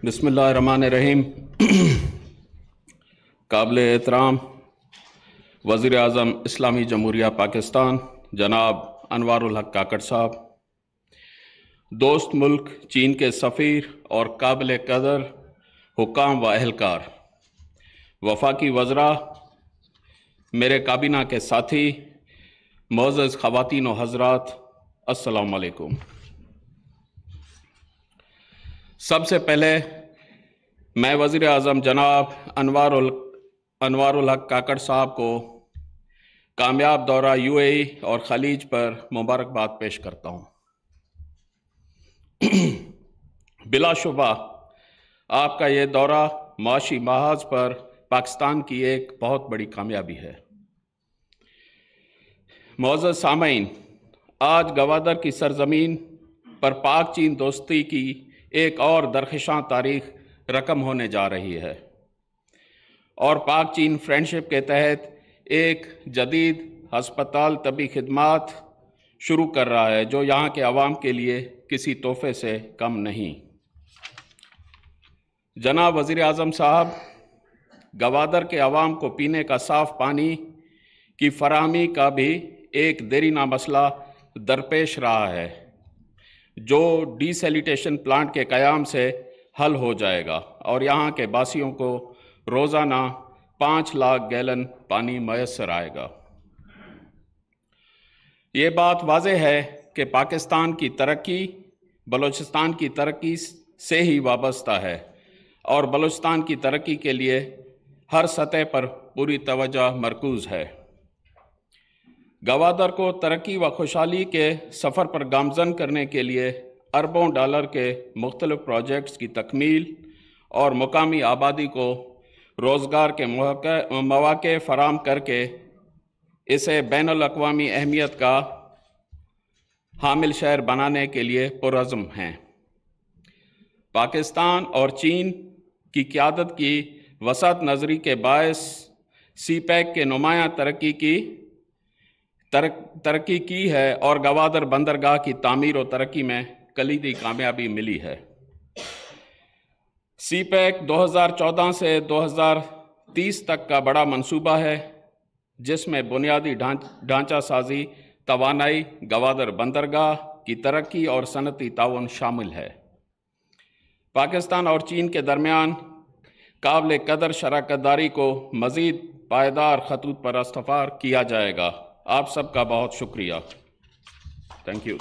بسم اللہ الرحمن الرحیم۔ قابل احترام وزیر اعظم اسلامی جمہوریہ پاکستان جناب انوار الحق کاکڑ صاحب، دوست ملک چین کے سفیر اور قابل قدر حکام و اہلکار، وفاقی وزراء، میرے کابینہ کے ساتھی، معزز خواتین و حضرات، السلام علیکم۔ سب سے پہلے میں وزیر اعظم جناب انوار الحق کاکڑ صاحب کو کامیاب دورہ UAE اور خلیج پر مبارکباد پیش کرتا ہوں۔ بلا شبہ آپ کا یہ دورہ معاشی محاذ پر پاکستان کی ایک بہت بڑی کامیابی ہے۔ معزز سامعین، آج گوادر کی سرزمین پر پاک چین دوستی کی ایک اور درخشاں تاریخ رقم ہونے جا رہی ہے اور پاک چین فرینڈشپ کے تحت ایک جدید ہسپتال طبی خدمات شروع کر رہا ہے جو یہاں کے عوام کے لیے کسی تحفے سے کم نہیں۔ جناب وزیر اعظم صاحب، گوادر کے عوام کو پینے کا صاف پانی کی فراہمی کا بھی ایک دیرینہ مسئلہ درپیش رہا ہے جو ڈی سیلیٹیشن پلانٹ کے قیام سے حل ہو جائے گا اور یہاں کے باسیوں کو روزانہ 5 لاکھ گیلن پانی میسر آئے گا۔ یہ بات واضح ہے کہ پاکستان کی ترقی بلوچستان کی ترقی سے ہی وابستہ ہے اور بلوچستان کی ترقی کے لیے ہر سطح پر پوری توجہ مرکوز ہے۔ گوادر کو ترقی و خوشحالی کے سفر پر گامزن کرنے کے لیے اربوں ڈالر کے مختلف پروجیکٹس کی تکمیل اور مقامی آبادی کو روزگار کے مواقع فراہم کر کے اسے بین الاقوامی اہمیت کا حامل شہر بنانے کے لیے پرعزم ہیں۔ پاکستان اور چین کی قیادت کی وسعت نظری کے باعث CPEC کے نمایاں ترقی کی ہے اور گوادر بندرگاہ کی تعمیر و ترقی میں کلیدی کامیابی ملی ہے۔ CPEC 2014 سے 2030 تک کا بڑا منصوبہ ہے جس میں بنیادی ڈھانچہ سازی، توانائی، گوادر بندرگاہ کی ترقی اور صنعتی تعاون شامل ہے۔ پاکستان اور چین کے درمیان قابل قدر شراکت داری کو مزید پائیدار خطوط پر استوار کیا جائے گا۔ آپ سب کا بہت شکریہ۔ Thank you.